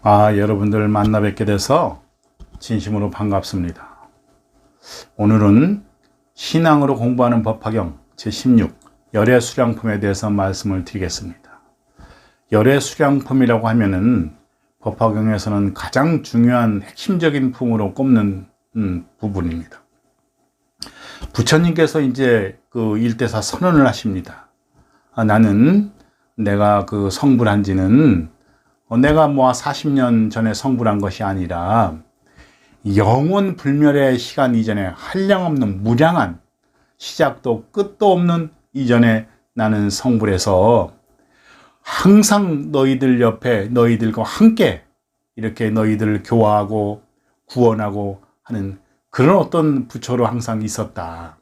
여러분들 만나 뵙게 돼서 진심으로 반갑습니다. 오늘은 신앙으로 공부하는 법화경 제16 열애수량품에 대해서 말씀을 드리겠습니다. 열애수량품이라고 하면은 법화경에서는 가장 중요한 핵심적인 품으로 꼽는 부분입니다. 부처님께서 이제 그 일대사 선언을 하십니다. 나는 내가 그 성불한 지는 내가 40년 전에 성불한 것이 아니라 영원 불멸의 시간 이전에 한량없는 무량한 시작도 끝도 없는 이전에 나는 성불해서 항상 너희들 옆에 너희들과 함께 이렇게 너희들을 교화하고 구원하고 하는 그런 어떤 부처로 항상 있었다.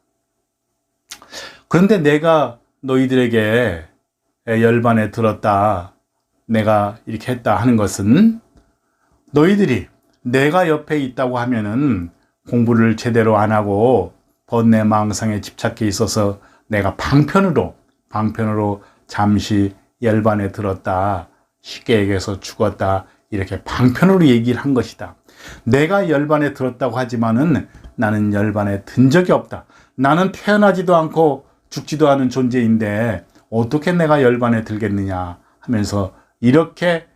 그런데 내가 너희들에게 열반에 들었다, 내가 이렇게 했다 하는 것은 너희들이 내가 옆에 있다고 하면은 공부를 제대로 안 하고 번뇌망상에 집착해 있어서 내가 방편으로 잠시 열반에 들었다, 쉽게 얘기해서 죽었다, 이렇게 방편으로 얘기를 한 것이다. 내가 열반에 들었다고 하지만은 나는 열반에 든 적이 없다. 나는 태어나지도 않고 죽지도 않은 존재인데 어떻게 내가 열반에 들겠느냐 하면서 이렇게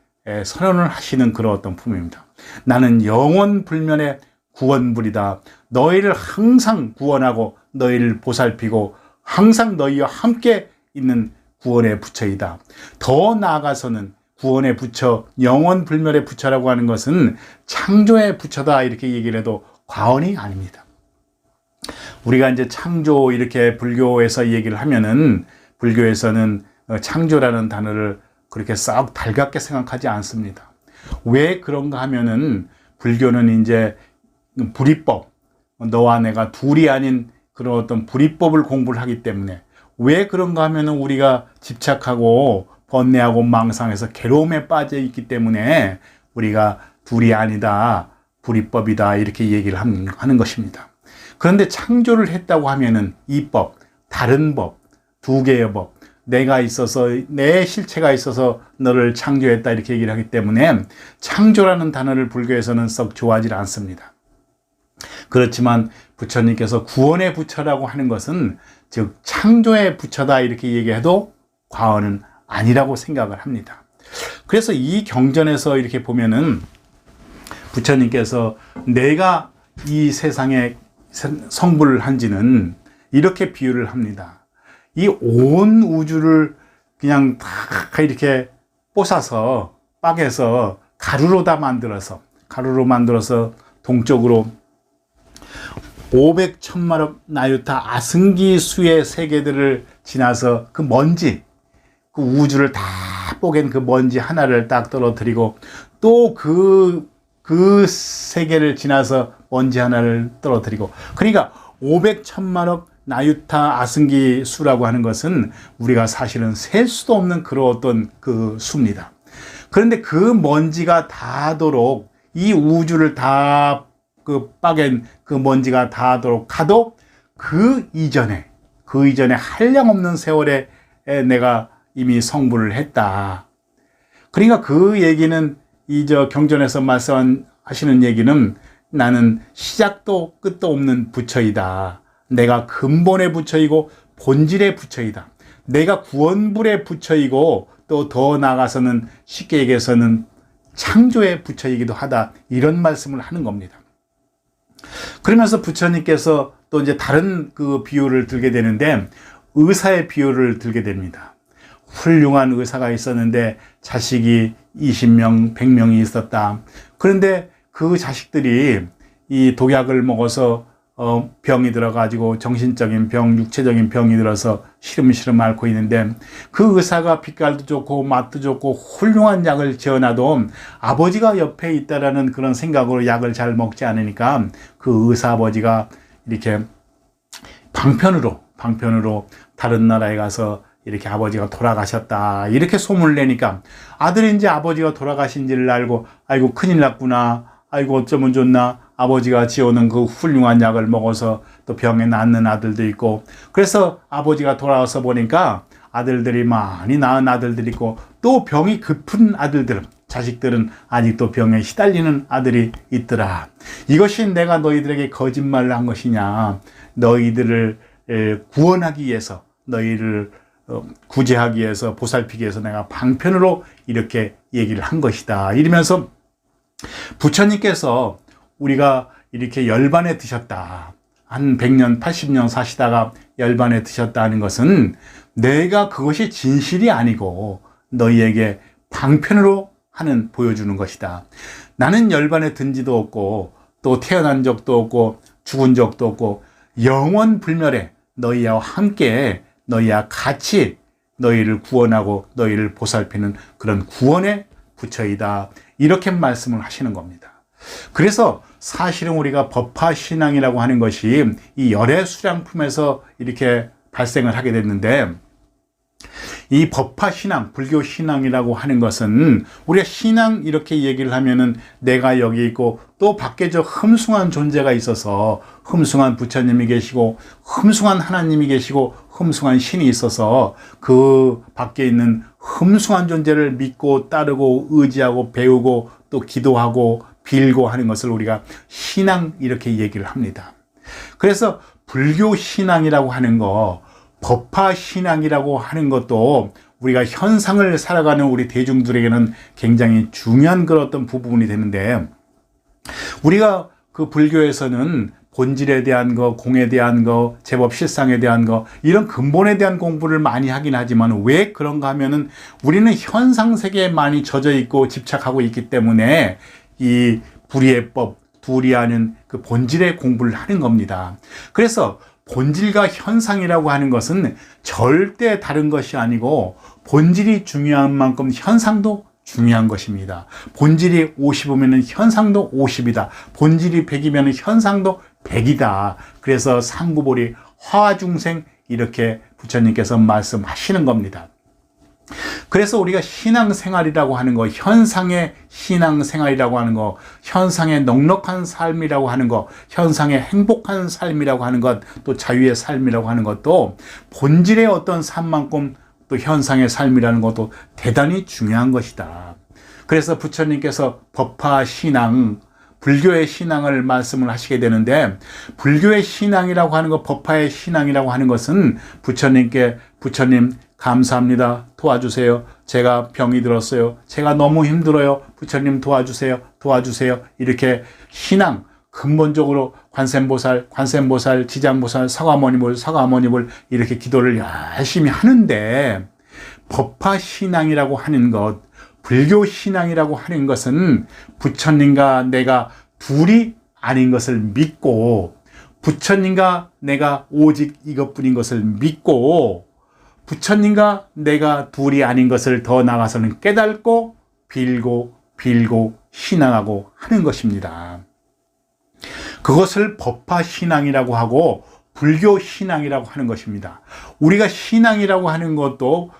선언을 하시는 그런 어떤 품입니다. 나는 영원 불면의 구원불이다. 너희를 항상 구원하고 너희를 보살피고 항상 너희와 함께 있는 구원의 부처이다. 더 나아가서는 구원의 부처, 영원 불멸의 부처라고 하는 것은 창조의 부처다, 이렇게 얘기를 해도 과언이 아닙니다. 우리가 이제 창조 이렇게 불교에서 얘기를 하면은 불교에서는 창조라는 단어를 그렇게 썩 달갑게 생각하지 않습니다. 왜 그런가 하면은 불교는 이제 불이법, 너와 내가 둘이 아닌 그런 어떤 불이법을 공부를 하기 때문에, 왜 그런가 하면은 우리가 집착하고 번뇌하고 망상해서 괴로움에 빠져 있기 때문에 우리가 둘이 아니다, 불이법이다, 이렇게 얘기를 하는 것입니다. 그런데 창조를 했다고 하면은 이 법, 다른 법, 두 개의 법, 내가 있어서 내 실체가 있어서 너를 창조했다, 이렇게 얘기를 하기 때문에 창조라는 단어를 불교에서는 썩 좋아하지 않습니다. 그렇지만 부처님께서 구원의 부처라고 하는 것은 즉 창조의 부처다, 이렇게 얘기해도 과언은 아니라고 생각을 합니다. 그래서 이 경전에서 이렇게 보면은 부처님께서 내가 이 세상에 성불을 한지는 이렇게 비유를 합니다. 이 온 우주를 그냥 다 이렇게 뽀사서 빡에서 가루로 만들어서 동쪽으로 500천만억 나유타 아승기수의 세계들을 지나서 그 먼지, 그 우주를 다 뽀갠 그 먼지 하나를 딱 떨어뜨리고 또 그 세계를 지나서 먼지 하나를 떨어뜨리고, 그러니까 500천만억 나유타 아승기 수라고 하는 것은 우리가 사실은 셀 수도 없는 그런 어떤 그 수입니다. 그런데 그 먼지가 닿도록, 이 우주를 다 그 빠갠 그 먼지가 닿도록 가도 그 이전에 한량없는 세월에 내가 이미 성불을 했다. 그러니까 그 얘기는 경전에서 말씀하시는 얘기는 나는 시작도 끝도 없는 부처이다. 내가 근본의 부처이고 본질의 부처이다. 내가 구원불의 부처이고 또 더 나아가서는 쉽게 얘기해서는 창조의 부처이기도 하다. 이런 말씀을 하는 겁니다. 그러면서 부처님께서 또 이제 다른 그 비유를 들게 되는데 의사의 비유를 들게 됩니다. 훌륭한 의사가 있었는데 자식이 20명, 100명이 있었다. 그런데 그 자식들이 이 독약을 먹어서 병이 들어가지고 정신적인 병, 육체적인 병이 들어서 시름시름 앓고 있는데 그 의사가 빛깔도 좋고 맛도 좋고 훌륭한 약을 지어놔도 아버지가 옆에 있다라는 그런 생각으로 약을 잘 먹지 않으니까 그 의사 아버지가 이렇게 방편으로 다른 나라에 가서 이렇게 아버지가 돌아가셨다, 이렇게 소문을 내니까 아들이 이제 아버지가 돌아가신지를 알고 아이고 큰일 났구나, 아이고 어쩌면 좋나, 아버지가 지어놓은 그 훌륭한 약을 먹어서 또 병에 낫는 아들도 있고, 그래서 아버지가 돌아와서 보니까 아들들이 많이 낳은 아들들이 있고 또 병이 급한 아들들, 자식들은 아직도 병에 시달리는 아들이 있더라. 이것이 내가 너희들에게 거짓말을 한 것이냐? 너희들을 구원하기 위해서, 너희를 구제하기 위해서, 보살피기 위해서 내가 방편으로 이렇게 얘기를 한 것이다. 이러면서 부처님께서 우리가 이렇게 열반에 드셨다, 한 100년, 80년 사시다가 열반에 드셨다 하는 것은 내가 그것이 진실이 아니고 너희에게 방편으로 하는 보여주는 것이다. 나는 열반에 든 지도 없고 또 태어난 적도 없고 죽은 적도 없고 영원 불멸에 너희와 함께, 너희와 같이 너희를 구원하고 너희를 보살피는 그런 구원의 부처이다. 이렇게 말씀을 하시는 겁니다. 그래서 사실은 우리가 법화신앙이라고 하는 것이 이 열애 수량품에서 이렇게 발생을 하게 됐는데, 이 법화신앙, 불교신앙이라고 하는 것은 우리가 신앙 이렇게 얘기를 하면은 내가 여기 있고 또 밖에 저 흠숭한 존재가 있어서, 흠숭한 부처님이 계시고 흠숭한 하나님이 계시고 흠숭한 신이 있어서 그 밖에 있는 흠숭한 존재를 믿고 따르고 의지하고 배우고 또 기도하고 빌고 하는 것을 우리가 신앙 이렇게 얘기를 합니다. 그래서 불교신앙이라고 하는 거, 법화신앙이라고 하는 것도 우리가 현상을 살아가는 우리 대중들에게는 굉장히 중요한 그런 어떤 부분이 되는데, 우리가 그 불교에서는 본질에 대한 거, 공에 대한 거, 제법 실상에 대한 거, 이런 근본에 대한 공부를 많이 하긴 하지만 왜 그런가 하면은 우리는 현상 세계에 많이 젖어 있고 집착하고 있기 때문에 이 불의의 법, 둘이 아는 그 본질의 공부를 하는 겁니다. 그래서 본질과 현상이라고 하는 것은 절대 다른 것이 아니고 본질이 중요한 만큼 현상도 중요한 것입니다. 본질이 50이면 현상도 50이다. 본질이 100이면 현상도 100이다. 그래서 상구보리 화중생 이렇게 부처님께서 말씀하시는 겁니다. 그래서 우리가 신앙생활이라고 하는 거, 현상의 신앙생활이라고 하는 거, 현상의 넉넉한 삶이라고 하는 거, 현상의 행복한 삶이라고 하는 것, 또 자유의 삶이라고 하는 것도 본질의 어떤 삶만큼 또 현상의 삶이라는 것도 대단히 중요한 것이다. 그래서 부처님께서 법화신앙, 불교의 신앙을 말씀을 하시게 되는데, 불교의 신앙이라고 하는 것, 법화의 신앙이라고 하는 것은 부처님 감사합니다. 도와주세요. 제가 병이 들었어요. 제가 너무 힘들어요. 부처님 도와주세요. 도와주세요. 이렇게 신앙, 근본적으로 관세음보살, 지장보살, 사과모니불 이렇게 기도를 열심히 하는데, 법화신앙이라고 하는 것, 불교신앙이라고 하는 것은 부처님과 내가 둘이 아닌 것을 믿고, 부처님과 내가 오직 이것뿐인 것을 믿고, 부처님과 내가 둘이 아닌 것을 더 나아가서는 깨닫고 빌고 신앙하고 하는 것입니다. 그것을 법화신앙이라고 하고 불교신앙이라고 하는 것입니다. 우리가 신앙이라고 하는 것도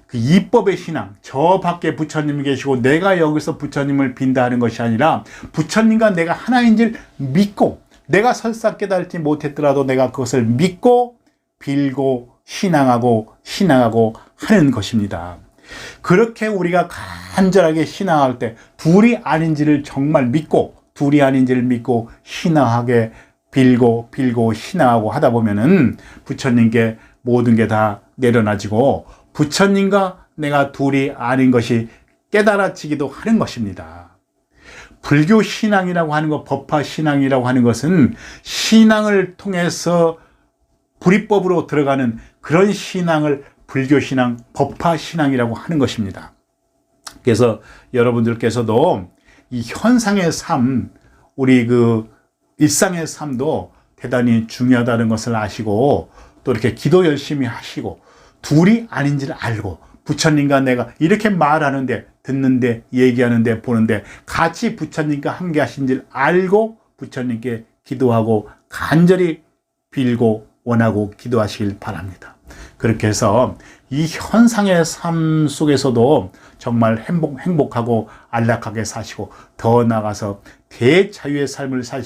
그 이법의 신앙, 저 밖에 부처님이 계시고 내가 여기서 부처님을 빈다 하는 것이 아니라 부처님과 내가 하나인 줄 믿고, 내가 설사 깨달지 못했더라도 내가 그것을 믿고 빌고 신앙하고 하는 것입니다. 그렇게 우리가 간절하게 신앙할 때 둘이 아닌지를 정말 믿고, 둘이 아닌지를 믿고 신앙하게 빌고 신앙하고 하다 보면은 부처님께 모든 게 다 내려놔지고 부처님과 내가 둘이 아닌 것이 깨달아지기도 하는 것입니다. 불교 신앙이라고 하는 것, 법화 신앙이라고 하는 것은 신앙을 통해서 불이법으로 들어가는 그런 신앙을 불교신앙, 법화신앙이라고 하는 것입니다. 그래서 여러분들께서도 이 현상의 삶, 우리 그 일상의 삶도 대단히 중요하다는 것을 아시고 또 이렇게 기도 열심히 하시고 둘이 아닌지를 알고 부처님과 내가 이렇게 말하는데, 듣는데, 얘기하는데, 보는데 같이 부처님과 함께 하신 줄 알고 부처님께 기도하고 간절히 빌고 원하고 기도하시길 바랍니다. 그렇게 해서 이 현상의 삶 속에서도 정말 행복하고 안락하게 사시고 더 나아가서 대자유의 삶을 사시